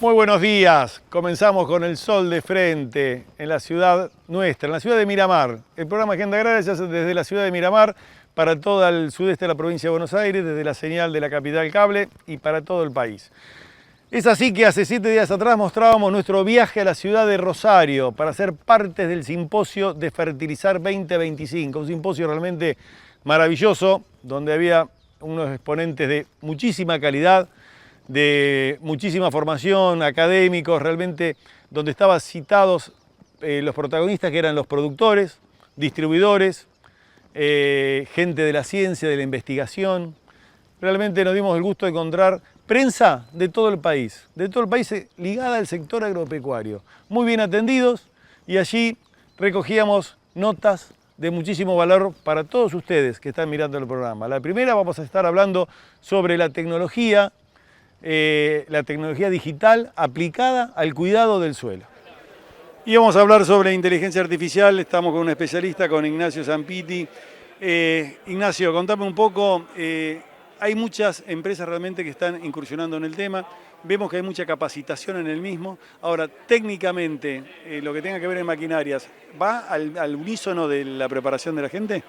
Muy buenos días. Comenzamos con el sol de frente en la ciudad nuestra, en la ciudad de Miramar. El programa Agenda Agraria se hace desde la ciudad de Miramar para todo el sudeste de la provincia de Buenos Aires, desde la señal de la Capital Cable y para todo el país. Es así que hace 7 días atrás mostrábamos nuestro viaje a la ciudad de Rosario para ser parte del simposio de Fertilizar 2025, un simposio realmente maravilloso donde había unos exponentes de muchísima calidad, de muchísima formación, académicos, realmente donde estaban citados los protagonistas que eran los productores, distribuidores, gente de la ciencia, de la investigación. Realmente nos dimos el gusto de encontrar prensa de todo el país ligada al sector agropecuario, muy bien atendidos, y allí recogíamos notas de muchísimo valor para todos ustedes que están mirando el programa. La primera, vamos a estar hablando sobre la tecnología digital aplicada al cuidado del suelo. Y vamos a hablar sobre inteligencia artificial. Estamos con un especialista, con Ignacio Zampiti. Ignacio, contame un poco, hay muchas empresas realmente que están incursionando en el tema, vemos que hay mucha capacitación en el mismo. Ahora, técnicamente, lo que tenga que ver en maquinarias, ¿va al unísono de la preparación de la gente?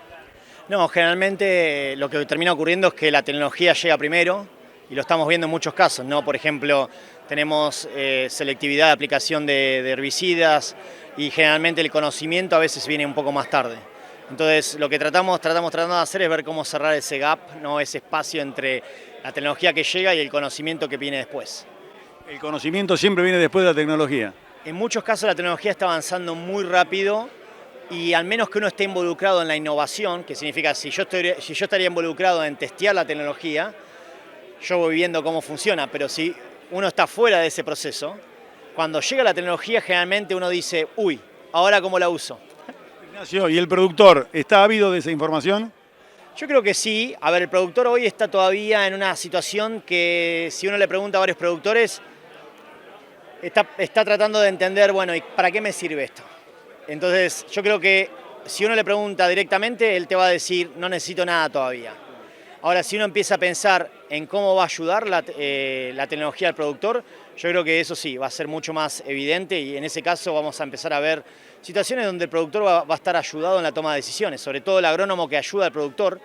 No, generalmente lo que termina ocurriendo es que la tecnología llega primero, y lo estamos viendo en muchos casos, ¿no? Por ejemplo, tenemos selectividad de aplicación de herbicidas, y generalmente el conocimiento a veces viene un poco más tarde. Entonces, lo que tratamos de hacer es ver cómo cerrar ese gap, ¿no? Ese espacio entre la tecnología que llega y el conocimiento que viene después. El conocimiento siempre viene después de la tecnología. En muchos casos la tecnología está avanzando muy rápido, y al menos que uno esté involucrado en la innovación, que significa si yo estaría involucrado en testear la tecnología, yo voy viendo cómo funciona, pero si uno está fuera de ese proceso, cuando llega la tecnología generalmente uno dice, uy, ¿ahora cómo la uso? Ignacio, ¿y el productor está ávido de esa información? Yo creo que sí. A ver, el productor hoy está todavía en una situación que si uno le pregunta a varios productores, está tratando de entender, bueno, ¿y para qué me sirve esto? Entonces, yo creo que si uno le pregunta directamente, él te va a decir, no necesito nada todavía. Ahora, si uno empieza a pensar en cómo va a ayudar la tecnología al productor, yo creo que eso sí, va a ser mucho más evidente, y en ese caso vamos a empezar a ver situaciones donde el productor va a estar ayudado en la toma de decisiones, sobre todo el agrónomo que ayuda al productor,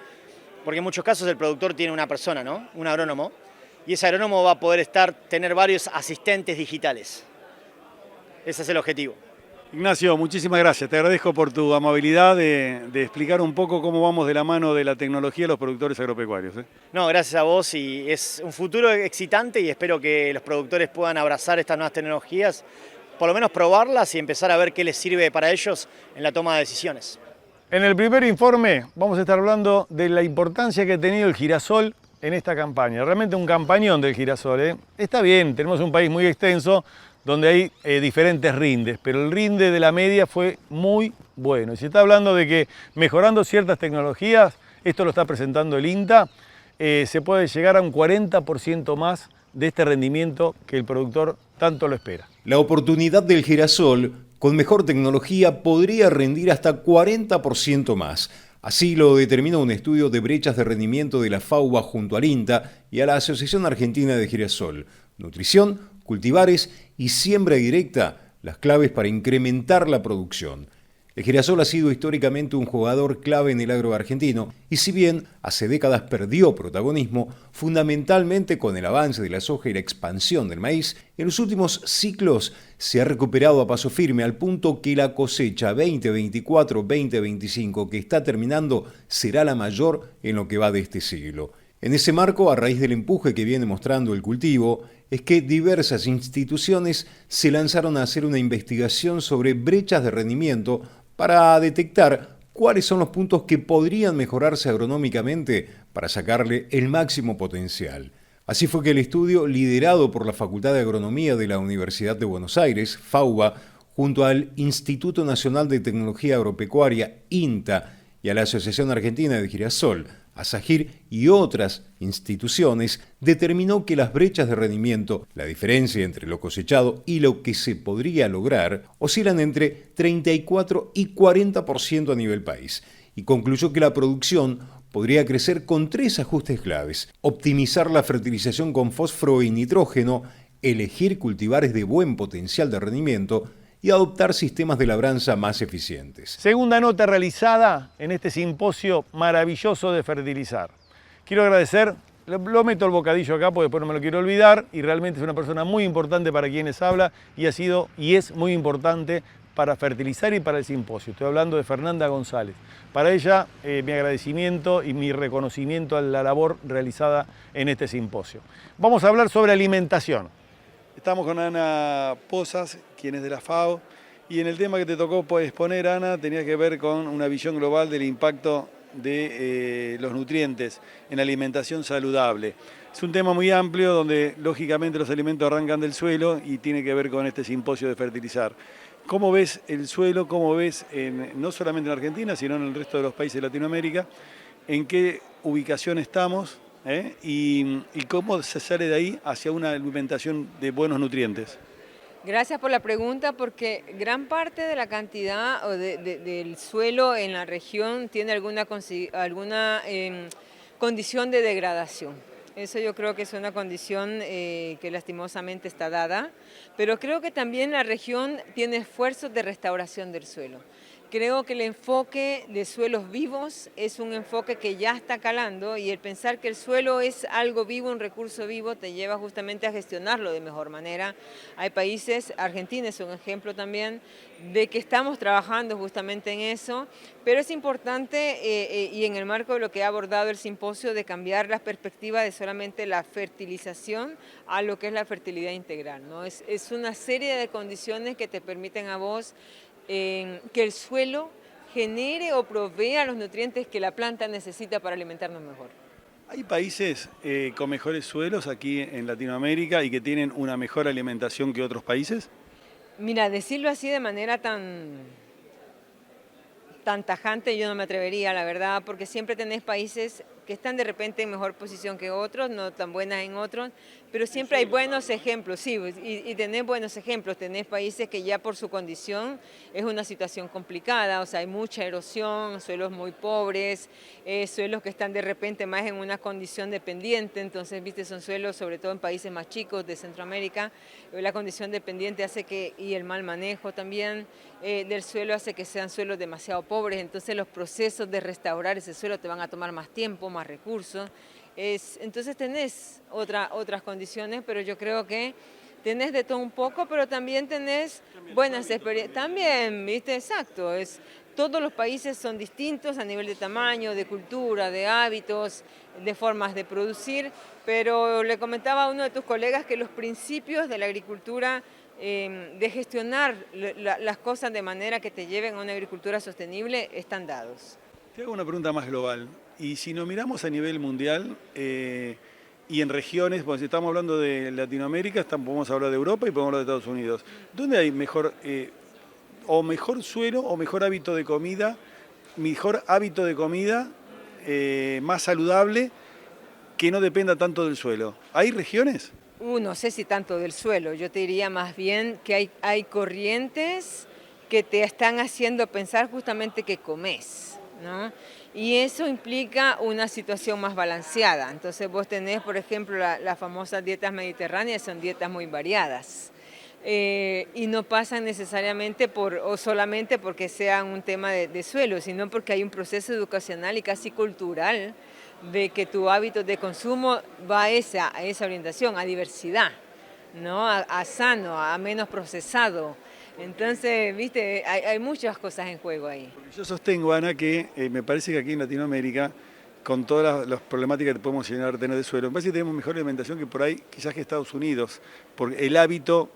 porque en muchos casos el productor tiene una persona, ¿no? Un agrónomo, y ese agrónomo va a poder tener varios asistentes digitales. Ese es el objetivo. Ignacio, muchísimas gracias. Te agradezco por tu amabilidad de explicar un poco cómo vamos de la mano de la tecnología a los productores agropecuarios. No, gracias a vos, y es un futuro excitante, y espero que los productores puedan abrazar estas nuevas tecnologías, por lo menos probarlas y empezar a ver qué les sirve para ellos en la toma de decisiones. En el primer informe vamos a estar hablando de la importancia que ha tenido el girasol en esta campaña. Realmente un campañón del girasol, ¿eh? Está bien, tenemos un país muy extenso, donde hay diferentes rindes, pero el rinde de la media fue muy bueno. Y se está hablando de que mejorando ciertas tecnologías, esto lo está presentando el INTA, se puede llegar a un 40% más de este rendimiento que el productor tanto lo espera. La oportunidad del girasol, con mejor tecnología, podría rendir hasta 40% más. Así lo determina un estudio de brechas de rendimiento de la FAUBA junto al INTA y a la Asociación Argentina de Girasol. Nutrición, cultivares y siembra directa, las claves para incrementar la producción. El girasol ha sido históricamente un jugador clave en el agro argentino, y si bien hace décadas perdió protagonismo, fundamentalmente con el avance de la soja y la expansión del maíz, en los últimos ciclos se ha recuperado a paso firme, al punto que la cosecha 2024-2025 que está terminando será la mayor en lo que va de este siglo. En ese marco, a raíz del empuje que viene mostrando el cultivo, es que diversas instituciones se lanzaron a hacer una investigación sobre brechas de rendimiento para detectar cuáles son los puntos que podrían mejorarse agronómicamente para sacarle el máximo potencial. Así fue que el estudio, liderado por la Facultad de Agronomía de la Universidad de Buenos Aires, FAUBA, junto al Instituto Nacional de Tecnología Agropecuaria, INTA, y a la Asociación Argentina de Girasol, ASAGIR y otras instituciones, determinó que las brechas de rendimiento, la diferencia entre lo cosechado y lo que se podría lograr, oscilan entre 34 y 40% a nivel país, y concluyó que la producción podría crecer con 3 ajustes claves: optimizar la fertilización con fósforo y nitrógeno, elegir cultivares de buen potencial de rendimiento y adoptar sistemas de labranza más eficientes. Segunda nota realizada en este simposio maravilloso de fertilizar. Quiero agradecer, lo meto el bocadillo acá porque después no me lo quiero olvidar, y realmente es una persona muy importante para quienes habla y ha sido y es muy importante para fertilizar y para el simposio. Estoy hablando de Fernanda González. Para ella, mi agradecimiento y mi reconocimiento a la labor realizada en este simposio. Vamos a hablar sobre alimentación. Estamos con Ana Pozas, quien es de la FAO, y en el tema que te tocó exponer, Ana, tenía que ver con una visión global del impacto de los nutrientes en la alimentación saludable. Es un tema muy amplio donde lógicamente los alimentos arrancan del suelo y tiene que ver con este simposio de fertilizar. ¿Cómo ves el suelo? ¿Cómo ves, no solamente en Argentina, sino en el resto de los países de Latinoamérica? ¿En qué ubicación estamos? Y cómo se sale de ahí hacia una alimentación de buenos nutrientes. Gracias por la pregunta, porque gran parte de la cantidad del suelo en la región tiene alguna condición de degradación. Eso yo creo que es una condición que lastimosamente está dada, pero creo que también la región tiene esfuerzos de restauración del suelo. Creo que el enfoque de suelos vivos es un enfoque que ya está calando, y el pensar que el suelo es algo vivo, un recurso vivo, te lleva justamente a gestionarlo de mejor manera. Hay países, Argentina es un ejemplo también, de que estamos trabajando justamente en eso, pero es importante, y en el marco de lo que ha abordado el simposio, de cambiar la perspectiva de solamente la fertilización a lo que es la fertilidad integral, ¿no? Es una serie de condiciones que te permiten a vos que el suelo genere o provea los nutrientes que la planta necesita para alimentarnos mejor. ¿Hay países con mejores suelos aquí en Latinoamérica y que tienen una mejor alimentación que otros países? Mira, decirlo así de manera tan tajante yo no me atrevería, la verdad, porque siempre tenés países que están de repente en mejor posición que otros, no tan buenas en otros, pero siempre hay buenos ejemplos, sí, y tenés buenos ejemplos. Tenés países que ya por su condición es una situación complicada, o sea, hay mucha erosión, suelos muy pobres, suelos que están de repente más en una condición dependiente. Entonces, viste, son suelos, sobre todo en países más chicos de Centroamérica, la condición dependiente hace que, y el mal manejo también del suelo hace que sean suelos demasiado pobres. Entonces los procesos de restaurar ese suelo te van a tomar más tiempo, más recursos. Entonces tenés otras condiciones, pero yo creo que tenés de todo un poco, pero también tenés buenas experiencias. También, viste, exacto. Todos los países son distintos a nivel de tamaño, de cultura, de hábitos, de formas de producir, pero le comentaba a uno de tus colegas que los principios de la agricultura, de gestionar las cosas de manera que te lleven a una agricultura sostenible, están dados. Te hago una pregunta más global. Y si nos miramos a nivel mundial y en regiones, pues si estamos hablando de Latinoamérica, podemos hablar de Europa y podemos hablar de Estados Unidos. ¿Dónde hay mejor suelo o mejor hábito de comida, más saludable, que no dependa tanto del suelo? ¿Hay regiones? No sé si tanto del suelo, yo te diría más bien que hay corrientes que te están haciendo pensar justamente qué comes, ¿no? Y eso implica una situación más balanceada. Entonces vos tenés, por ejemplo, las famosas dietas mediterráneas, son dietas muy variadas. Y no pasan necesariamente o solamente porque sean un tema de suelo, sino porque hay un proceso educacional y casi cultural de que tu hábito de consumo va a esa orientación, a diversidad, ¿no? A sano, a menos procesado. Entonces, viste, hay muchas cosas en juego ahí. Yo sostengo, Ana, que me parece que aquí en Latinoamérica, con todas las problemáticas que podemos llegar a tener de suelo, me parece que tenemos mejor alimentación que por ahí, quizás que Estados Unidos, por el hábito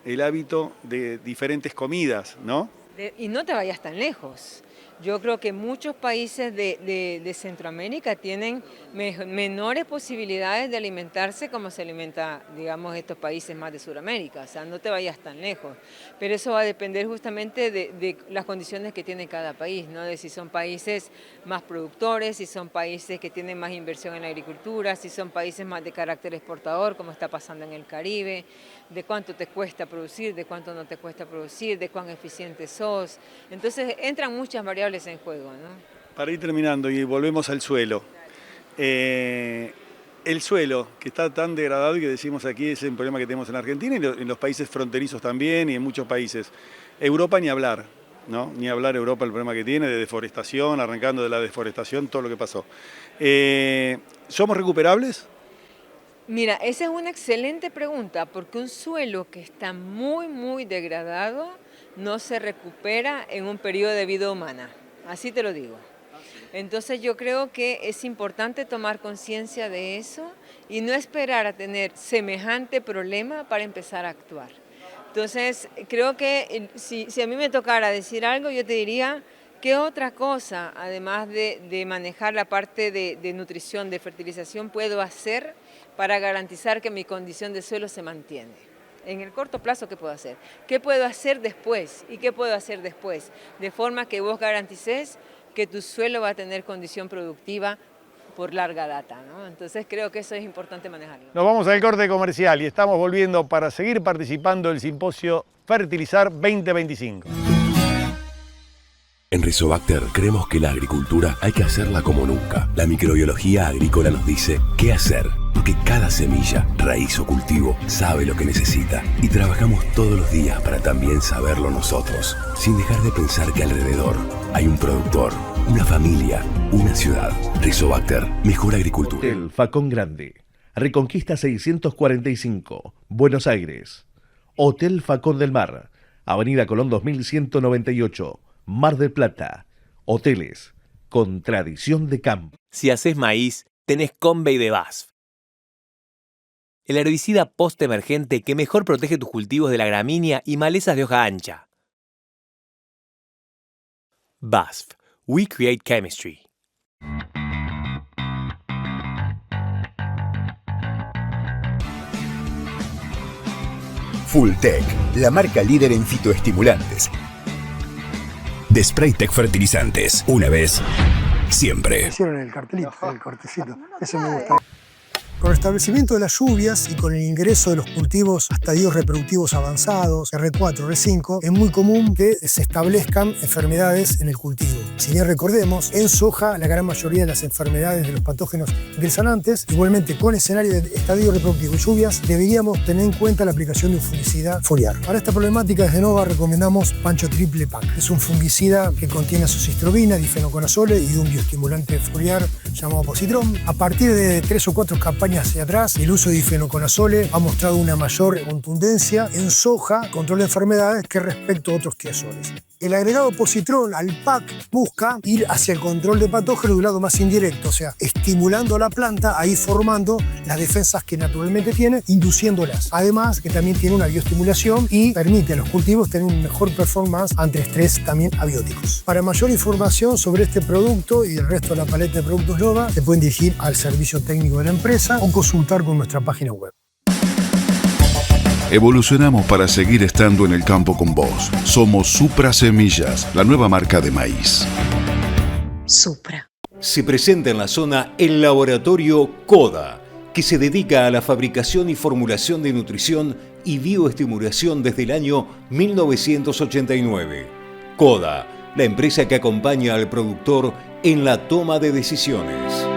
de diferentes comidas, ¿no? Y no te vayas tan lejos. Yo creo que muchos países de Centroamérica tienen menores posibilidades de alimentarse como se alimenta, digamos, estos países más de Sudamérica. O sea, no te vayas tan lejos. Pero eso va a depender justamente de las condiciones que tiene cada país, ¿no? De si son países más productores, si son países que tienen más inversión en la agricultura, si son países más de carácter exportador, como está pasando en el Caribe, de cuánto te cuesta producir, de cuánto no te cuesta producir, de cuán eficiente sos. Entonces entran muchas variables en juego, ¿no? Para ir terminando y volvemos al suelo. El suelo, que está tan degradado y que decimos aquí es un problema que tenemos en Argentina y en los países fronterizos también y en muchos países. Europa ni hablar, ¿no? Ni hablar Europa el problema que tiene de deforestación, arrancando de la deforestación, todo lo que pasó. ¿Somos recuperables? Mira, esa es una excelente pregunta, porque un suelo que está muy degradado no se recupera en un periodo de vida humana, así te lo digo. Entonces yo creo que es importante tomar conciencia de eso y no esperar a tener semejante problema para empezar a actuar. Entonces creo que si a mí me tocara decir algo, yo te diría, ¿qué otra cosa, además de manejar la parte de nutrición, de fertilización, puedo hacer para garantizar que mi condición de suelo se mantiene? En el corto plazo, ¿qué puedo hacer? ¿Qué puedo hacer después? ¿Y qué puedo hacer después? De forma que vos garantices que tu suelo va a tener condición productiva por larga data, ¿no? Entonces creo que eso es importante manejarlo. Nos vamos al corte comercial y estamos volviendo para seguir participando del simposio Fertilizar 2025. En Rizobacter creemos que la agricultura hay que hacerla como nunca. La microbiología agrícola nos dice qué hacer, porque cada semilla, raíz o cultivo sabe lo que necesita. Y trabajamos todos los días para también saberlo nosotros, sin dejar de pensar que alrededor hay un productor, una familia, una ciudad. Rizobacter, mejor agricultura. El Facón Grande, Reconquista 645, Buenos Aires. Hotel Facón del Mar, Avenida Colón 2198. Mar del Plata. Hoteles con tradición de campo. Si haces maíz, tenés Convey de BASF. El herbicida post-emergente que mejor protege tus cultivos de la gramínea y malezas de hoja ancha. BASF. We create chemistry. Fulltech, la marca líder en fitoestimulantes. De Spraytech Fertilizantes. Una vez, siempre. Hicieron el cartelito, el cortecito. Eso me gusta. Con el establecimiento de las lluvias y con el ingreso de los cultivos a estadios reproductivos avanzados, R4, R5, es muy común que se establezcan enfermedades en el cultivo. Si bien recordemos, en soja la gran mayoría de las enfermedades de los patógenos ingresan antes. Igualmente, con escenario de estadio reproductivo y lluvias, deberíamos tener en cuenta la aplicación de un fungicida foliar. Para esta problemática, desde Nova recomendamos Pancho Triple Pack. Es un fungicida que contiene azocistrobina, difenoconazole y un bioestimulante foliar llamado Positron. A partir de 3 o 4 campañas hacia atrás, el uso de difenoconazole ha mostrado una mayor contundencia en soja, control de enfermedades, que respecto a otros tiazoles. El agregado Positron al PAC busca ir hacia el control de patógenos de un lado más indirecto, o sea, estimulando a la planta a ir formando las defensas que naturalmente tiene, induciéndolas. Además, que también tiene una bioestimulación y permite a los cultivos tener un mejor performance ante estrés también abióticos. Para mayor información sobre este producto y el resto de la paleta de productos Nova, se pueden dirigir al servicio técnico de la empresa o consultar con nuestra página web. Evolucionamos para seguir estando en el campo con vos. Somos Supra Semillas, la nueva marca de maíz. Supra. Se presenta en la zona el laboratorio CODA, que se dedica a la fabricación y formulación de nutrición y bioestimulación desde el año 1989. CODA, la empresa que acompaña al productor en la toma de decisiones.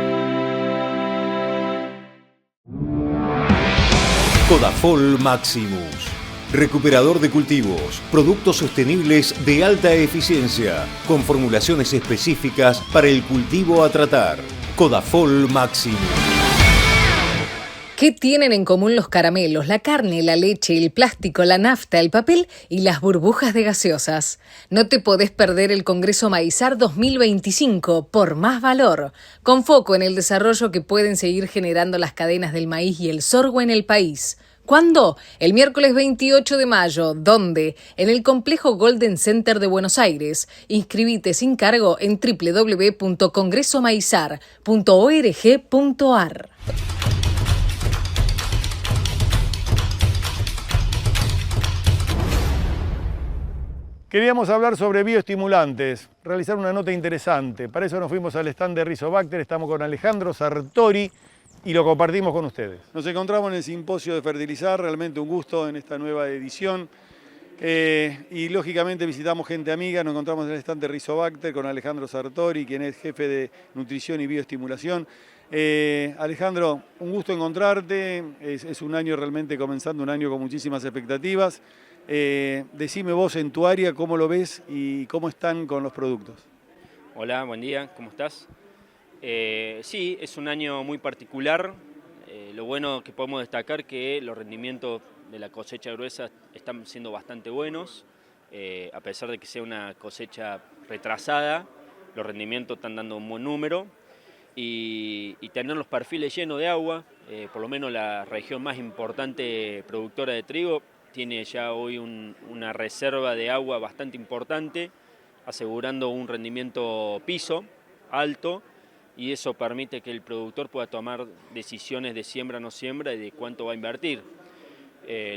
Codafol Maximus, recuperador de cultivos, productos sostenibles de alta eficiencia, con formulaciones específicas para el cultivo a tratar. Codafol Maximus. ¿Qué tienen en común los caramelos, la carne, la leche, el plástico, la nafta, el papel y las burbujas de gaseosas? No te podés perder el Congreso Maizar 2025 por más valor, con foco en el desarrollo que pueden seguir generando las cadenas del maíz y el sorgo en el país. ¿Cuándo? El miércoles 28 de mayo. ¿Dónde? En el complejo Golden Center de Buenos Aires. Inscribite sin cargo en www.congresomaizar.org.ar. Queríamos hablar sobre bioestimulantes, realizar una nota interesante. Para eso nos fuimos al stand de Rizobacter, estamos con Alejandro Sartori y lo compartimos con ustedes. Nos encontramos en el simposio de Fertilizar, realmente un gusto en esta nueva edición. Y lógicamente visitamos gente amiga, nos encontramos en el estante Rizobacter con Alejandro Sartori, quien es jefe de nutrición y bioestimulación. Alejandro, un gusto encontrarte, es un año realmente comenzando, un año con muchísimas expectativas. Decime vos en tu área cómo lo ves y cómo están con los productos. Hola, buen día, ¿cómo estás? Sí, es un año muy particular. Lo bueno que podemos destacar que los rendimientos de la cosecha gruesa están siendo bastante buenos. A pesar de que sea una cosecha retrasada, los rendimientos están dando un buen número. Y tener los perfiles llenos de agua, por lo menos la región más importante productora de trigo, tiene ya hoy una reserva de agua bastante importante, asegurando un rendimiento piso alto, y eso permite que el productor pueda tomar decisiones de siembra o no siembra y de cuánto va a invertir.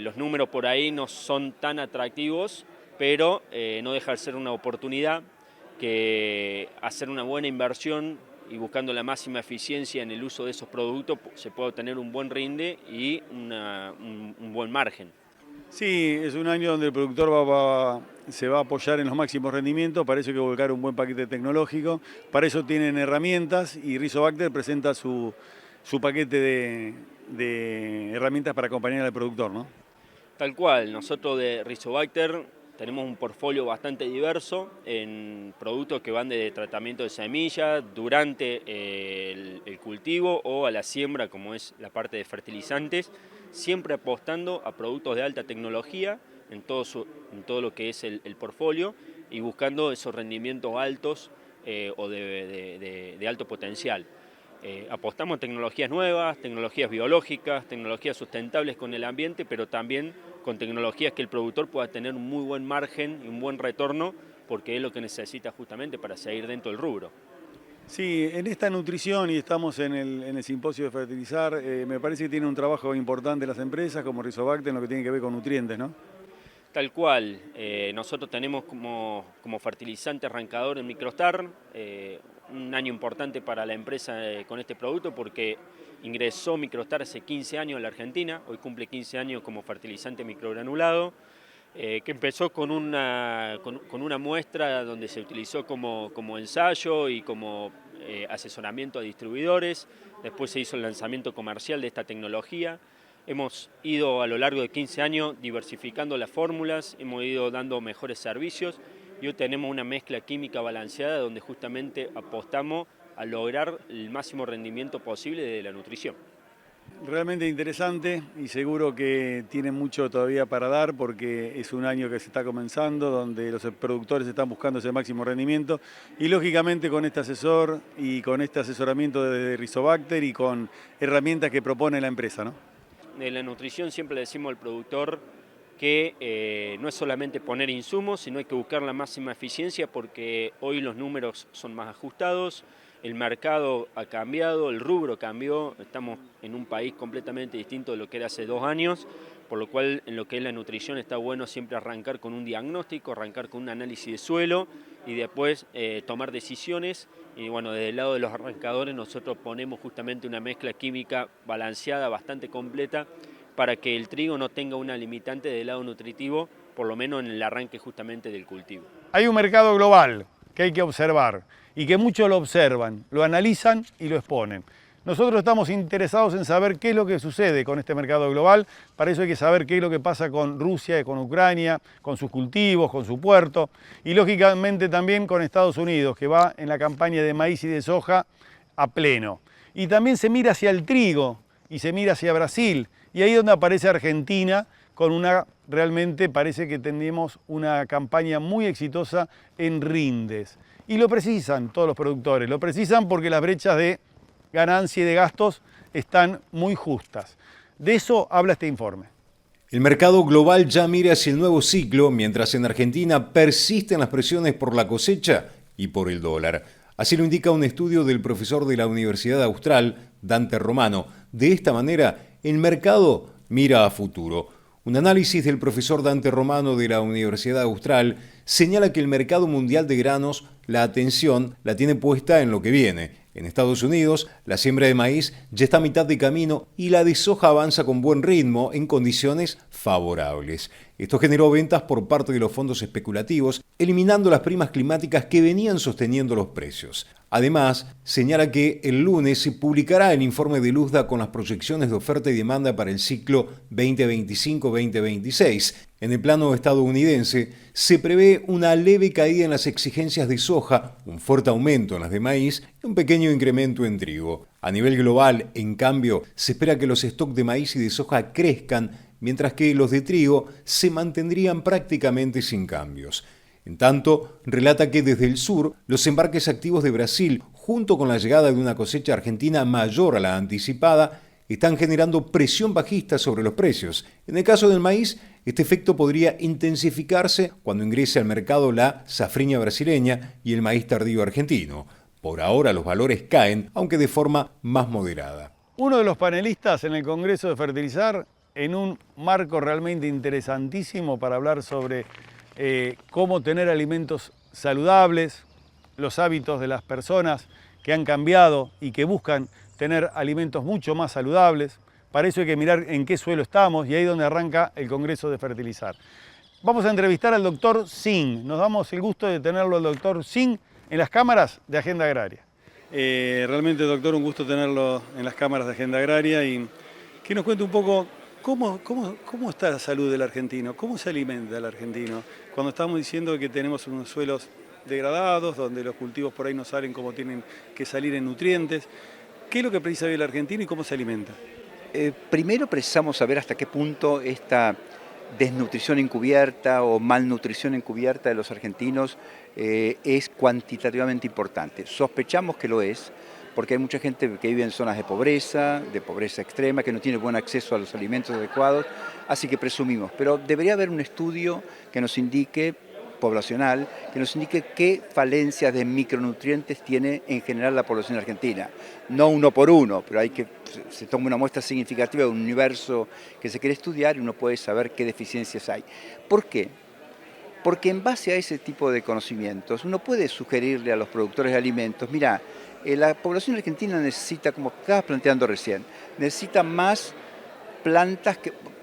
Los números por ahí no son tan atractivos, pero no deja de ser una oportunidad que hacer una buena inversión y buscando la máxima eficiencia en el uso de esos productos se puede obtener un buen rinde y un buen margen. Sí, es un año donde el productor se va a apoyar en los máximos rendimientos, para eso hay que volcar un buen paquete tecnológico, para eso tienen herramientas y Rizobacter presenta su paquete de herramientas para acompañar al productor, ¿no? Tal cual, nosotros de Rizobacter tenemos un portfolio bastante diverso en productos que van de tratamiento de semillas durante el cultivo o a la siembra, como es la parte de fertilizantes, siempre apostando a productos de alta tecnología en todo lo que es el portfolio y buscando esos rendimientos altos o de alto potencial. Apostamos a tecnologías nuevas, tecnologías biológicas, tecnologías sustentables con el ambiente, pero también con tecnologías que el productor pueda tener un muy buen margen y un buen retorno, porque es lo que necesita justamente para seguir dentro del rubro. Sí, en esta nutrición, y estamos en el simposio de fertilizar, me parece que tiene un trabajo importante las empresas como Rizobacter en lo que tiene que ver con nutrientes, ¿no? Tal cual, nosotros tenemos como fertilizante arrancador el Microstar, un año importante para la empresa con este producto porque ingresó Microstar hace 15 años en la Argentina, hoy cumple 15 años como fertilizante microgranulado, que empezó con una muestra donde se utilizó como ensayo y como asesoramiento a distribuidores, después se hizo el lanzamiento comercial de esta tecnología. Hemos ido a lo largo de 15 años diversificando las fórmulas, hemos ido dando mejores servicios y hoy tenemos una mezcla química balanceada donde justamente apostamos a lograr el máximo rendimiento posible de la nutrición. Realmente interesante y seguro que tiene mucho todavía para dar porque es un año que se está comenzando, donde los productores están buscando ese máximo rendimiento y lógicamente con este asesor y con este asesoramiento de Rizobacter y con herramientas que propone la empresa, ¿no? De la nutrición siempre le decimos al productor que no es solamente poner insumos, sino hay que buscar la máxima eficiencia porque hoy los números son más ajustados, el mercado ha cambiado, el rubro cambió, estamos en un país completamente distinto de lo que era hace 2 años, por lo cual en lo que es la nutrición está bueno siempre arrancar con un diagnóstico, arrancar con un análisis de suelo y después tomar decisiones. Y bueno, desde el lado de los arrancadores nosotros ponemos justamente una mezcla química balanceada, bastante completa, para que el trigo no tenga una limitante del lado nutritivo, por lo menos en el arranque justamente del cultivo. Hay un mercado global que hay que observar y que muchos lo observan, lo analizan y lo exponen. Nosotros estamos interesados en saber qué es lo que sucede con este mercado global, para eso hay que saber qué es lo que pasa con Rusia y con Ucrania, con sus cultivos, con su puerto y lógicamente también con Estados Unidos, que va en la campaña de maíz y de soja a pleno. Y también se mira hacia el trigo y se mira hacia Brasil y ahí es donde aparece Argentina con realmente parece que tenemos una campaña muy exitosa en rindes. Y lo precisan todos los productores, lo precisan porque las brechas de ganancia y de gastos están muy justas. De eso habla este informe. El mercado global ya mira hacia el nuevo ciclo, mientras en Argentina persisten las presiones por la cosecha y por el dólar. Así lo indica un estudio del profesor de la Universidad Austral, Dante Romano. De esta manera, el mercado mira a futuro. Un análisis del profesor Dante Romano de la Universidad Austral señala que el mercado mundial de granos, la atención la tiene puesta en lo que viene. En Estados Unidos, la siembra de maíz ya está a mitad de camino y la de soja avanza con buen ritmo en condiciones favorables. Esto generó ventas por parte de los fondos especulativos, eliminando las primas climáticas que venían sosteniendo los precios. Además, señala que el lunes se publicará el informe de Luzda con las proyecciones de oferta y demanda para el ciclo 2025-2026. En el plano estadounidense, se prevé una leve caída en las exigencias de soja, un fuerte aumento en las de maíz y un pequeño incremento en trigo. A nivel global, en cambio, se espera que los stocks de maíz y de soja crezcan, mientras que los de trigo se mantendrían prácticamente sin cambios. En tanto, relata que desde el sur, los embarques activos de Brasil, junto con la llegada de una cosecha argentina mayor a la anticipada, están generando presión bajista sobre los precios. En el caso del maíz, este efecto podría intensificarse cuando ingrese al mercado la safriña brasileña y el maíz tardío argentino. Por ahora los valores caen, aunque de forma más moderada. Uno de los panelistas en el Congreso de Fertilizar, en un marco realmente interesantísimo para hablar sobre cómo tener alimentos saludables, los hábitos de las personas que han cambiado y que buscan tener alimentos mucho más saludables. Para eso hay que mirar en qué suelo estamos y ahí es donde arranca el Congreso de Fertilizar. Vamos a entrevistar al doctor Singh. Nos damos el gusto de tenerlo al doctor Singh en las cámaras de Agenda Agraria. Realmente, doctor, un gusto tenerlo en las cámaras de Agenda Agraria y que nos cuente un poco cómo está la salud del argentino, cómo se alimenta el argentino. Cuando estamos diciendo que tenemos unos suelos degradados, donde los cultivos por ahí no salen como tienen que salir en nutrientes, ¿qué es lo que precisa ver el argentino y cómo se alimenta? Primero precisamos saber hasta qué punto esta desnutrición encubierta o malnutrición encubierta de los argentinos es cuantitativamente importante. Sospechamos que lo es, porque hay mucha gente que vive en zonas de pobreza extrema, que no tiene buen acceso a los alimentos adecuados, así que presumimos. Pero debería haber un estudio que nos indique, poblacional, que nos indique qué falencias de micronutrientes tiene en general la población argentina. No uno por uno, pero hay que se toma una muestra significativa de un universo que se quiere estudiar y uno puede saber qué deficiencias hay. ¿Por qué? Porque en base a ese tipo de conocimientos uno puede sugerirle a los productores de alimentos, mira, la población argentina necesita, como estabas planteando recién, necesita más plantas,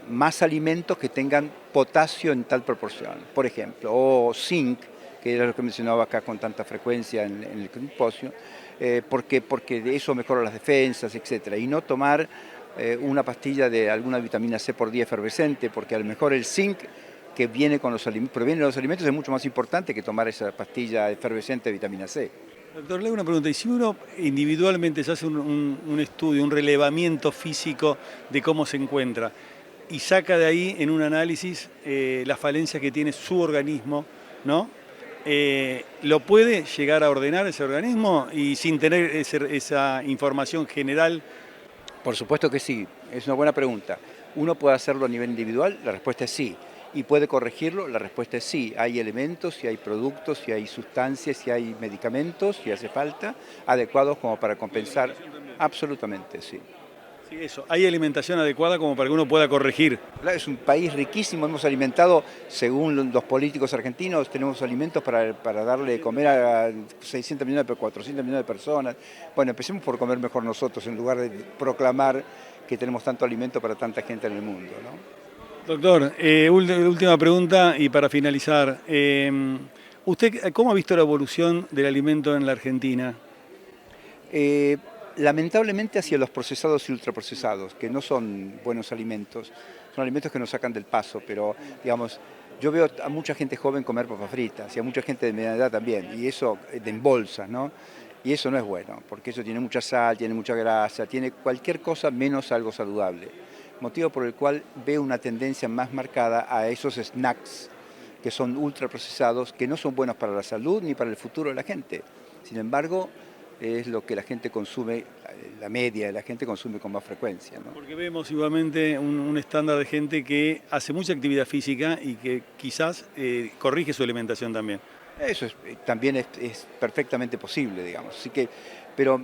más alimentos que tengan potasio en tal proporción, por ejemplo, o zinc, que era lo que mencionaba acá con tanta frecuencia en el simposio, porque de eso mejora las defensas, etc. Y no tomar una pastilla de alguna vitamina C por día efervescente, porque a lo mejor el zinc que viene con proviene de los alimentos es mucho más importante que tomar esa pastilla efervescente de vitamina C. Doctor, le hago una pregunta. ¿Y si uno individualmente se hace un estudio, un relevamiento físico de cómo se encuentra y saca de ahí en un análisis las falencias que tiene su organismo, ¿no? ¿Lo puede llegar a ordenar ese organismo y sin tener esa información general? Por supuesto que sí, es una buena pregunta. ¿Uno puede hacerlo a nivel individual? La respuesta es sí. ¿Y puede corregirlo? La respuesta es sí. Hay elementos, si hay productos, si hay sustancias, si hay medicamentos, si hace falta, adecuados como para compensar. Absolutamente, sí. Sí, eso. ¿Hay alimentación adecuada como para que uno pueda corregir? Es un país riquísimo, hemos alimentado, según los políticos argentinos, tenemos alimentos para darle de comer a 600 millones, 400 millones de personas. Bueno, empecemos por comer mejor nosotros, en lugar de proclamar que tenemos tanto alimento para tanta gente en el mundo, ¿no? Doctor, última pregunta y para finalizar. ¿Usted cómo ha visto la evolución del alimento en la Argentina? Lamentablemente hacia los procesados y ultraprocesados, que no son buenos alimentos, son alimentos que nos sacan del paso, pero digamos, yo veo a mucha gente joven comer papas fritas y a mucha gente de mediana edad también, y eso en bolsas, ¿no? Y eso no es bueno, porque eso tiene mucha sal, tiene mucha grasa, tiene cualquier cosa menos algo saludable. Motivo por el cual veo una tendencia más marcada a esos snacks que son ultraprocesados, que no son buenos para la salud ni para el futuro de la gente. Sin embargo, es lo que la gente consume, la media de la gente consume con más frecuencia, ¿no? Porque vemos igualmente un estándar de gente que hace mucha actividad física y que quizás corrige su alimentación también. Eso también es perfectamente posible, digamos. Así que, pero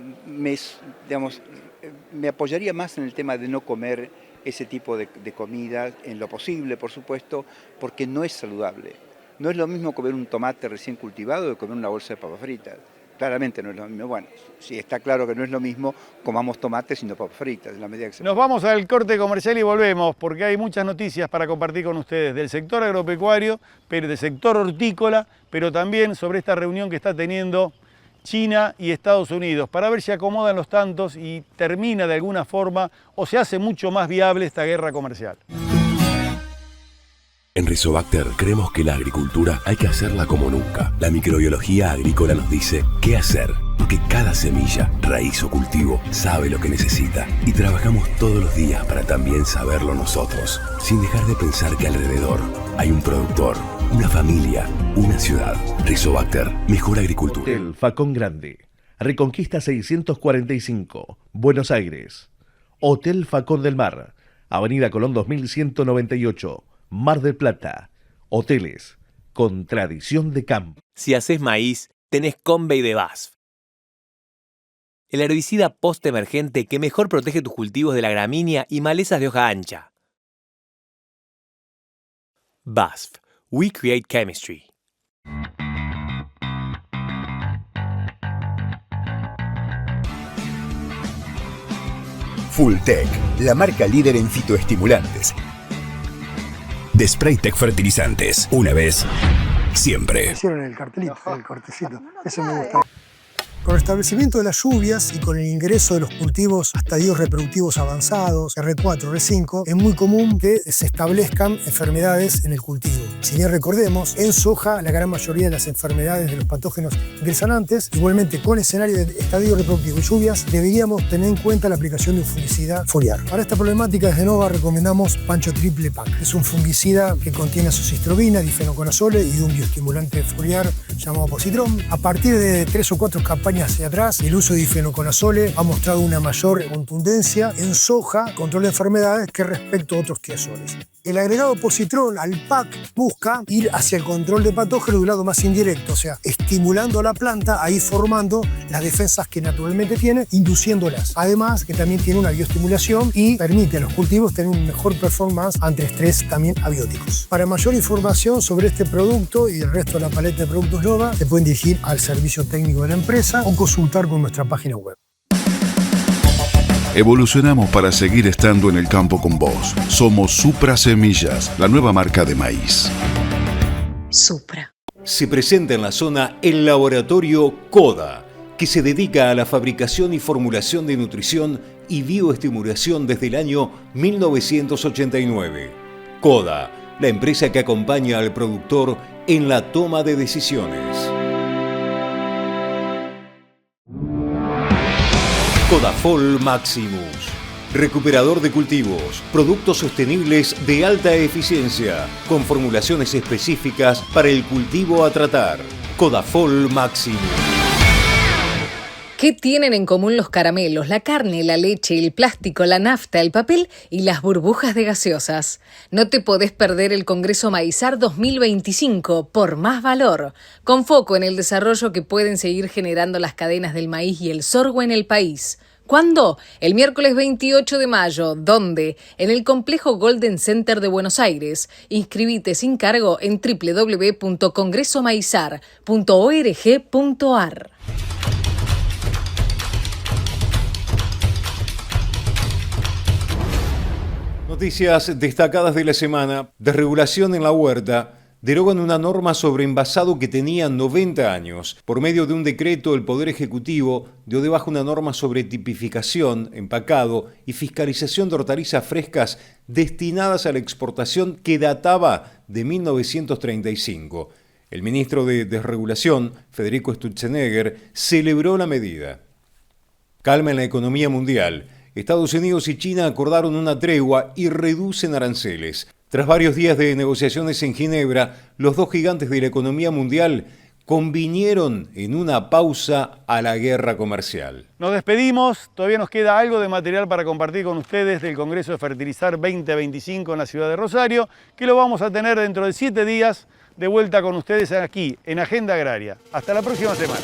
me apoyaría más en el tema de no comer ese tipo de comida en lo posible, por supuesto, porque no es saludable. No es lo mismo comer un tomate recién cultivado que comer una bolsa de papas fritas. Claramente no es lo mismo. Bueno, si está claro que no es lo mismo, comamos tomates y no papas fritas, en la medida que se... Nos vamos al corte comercial y volvemos, porque hay muchas noticias para compartir con ustedes del sector agropecuario, pero del sector hortícola, pero también sobre esta reunión que está teniendo China y Estados Unidos, para ver si acomodan los tantos y termina de alguna forma o se hace mucho más viable esta guerra comercial. En Rizobacter creemos que la agricultura hay que hacerla como nunca. La microbiología agrícola nos dice qué hacer, porque cada semilla, raíz o cultivo sabe lo que necesita. Y trabajamos todos los días para también saberlo nosotros, sin dejar de pensar que alrededor hay un productor, una familia, una ciudad. Rizobacter, mejor agricultura. El Facón Grande, Reconquista 645, Buenos Aires. Hotel Facón del Mar, Avenida Colón 2198, Mar del Plata. Hoteles con tradición de campo. Si haces maíz, tenés Convey de BASF. El herbicida post-emergente que mejor protege tus cultivos de la gramínea y malezas de hoja ancha. BASF. We create chemistry. Fulltech, la marca líder en fitoestimulantes. De Spraytech Fertilizantes. Una vez, siempre. Hicieron el cartelito, el cortecito. Eso me gusta. Con el establecimiento de las lluvias y con el ingreso de los cultivos a estadios reproductivos avanzados, R4, R5, es muy común que se establezcan enfermedades en el cultivo. Si bien recordemos, en soja la gran mayoría de las enfermedades de los patógenos ingresan antes. Igualmente, con el escenario de estadio reproductivo y lluvias, deberíamos tener en cuenta la aplicación de un fungicida foliar. Para esta problemática, desde Nova recomendamos Pancho Triple Pack. Es un fungicida que contiene azocistrobina, difenoconazole y un bioestimulante foliar llamado Positron. A partir de 3 o 4 campañas hacia atrás, el uso de difenoconazole ha mostrado una mayor contundencia en soja, control de enfermedades, que respecto a otros tiazoles. El agregado Positron al PAC busca ir hacia el control de patógenos de un lado más indirecto, o sea, estimulando a la planta a ir formando las defensas que naturalmente tiene, induciéndolas. Además, que también tiene una bioestimulación y permite a los cultivos tener un mejor performance ante estrés también abióticos. Para mayor información sobre este producto y el resto de la paleta de productos Nova, se pueden dirigir al servicio técnico de la empresa o consultar con nuestra página web. Evolucionamos para seguir estando en el campo con vos. Somos Supra Semillas, la nueva marca de maíz. Supra. Se presenta en la zona el laboratorio CODA, que se dedica a la fabricación y formulación de nutrición y bioestimulación desde el año 1989. CODA, la empresa que acompaña al productor en la toma de decisiones. Codafol Maximus, recuperador de cultivos, productos sostenibles de alta eficiencia, con formulaciones específicas para el cultivo a tratar. Codafol Maximus. ¿Qué tienen en común los caramelos, la carne, la leche, el plástico, la nafta, el papel y las burbujas de gaseosas? No te podés perder el Congreso Maizar 2025 por más valor, con foco en el desarrollo que pueden seguir generando las cadenas del maíz y el sorgo en el país. ¿Cuándo? El miércoles 28 de mayo. ¿Dónde? En el complejo Golden Center de Buenos Aires. Inscribite sin cargo en www.congresomaizar.org.ar. Noticias destacadas de la semana. Desregulación en la huerta. Derogan una norma sobre envasado que tenía 90 años. Por medio de un decreto, el Poder Ejecutivo dio de baja una norma sobre tipificación, empacado y fiscalización de hortalizas frescas destinadas a la exportación que databa de 1935. El ministro de Desregulación, Federico Sturzenegger, celebró la medida. Calma en la economía mundial. Estados Unidos y China acordaron una tregua y reducen aranceles. Tras varios días de negociaciones en Ginebra, los dos gigantes de la economía mundial convinieron en una pausa a la guerra comercial. Nos despedimos, todavía nos queda algo de material para compartir con ustedes del Congreso de Fertilizar 2025 en la ciudad de Rosario, que lo vamos a tener dentro de 7 días de vuelta con ustedes aquí en Agenda Agraria. Hasta la próxima semana.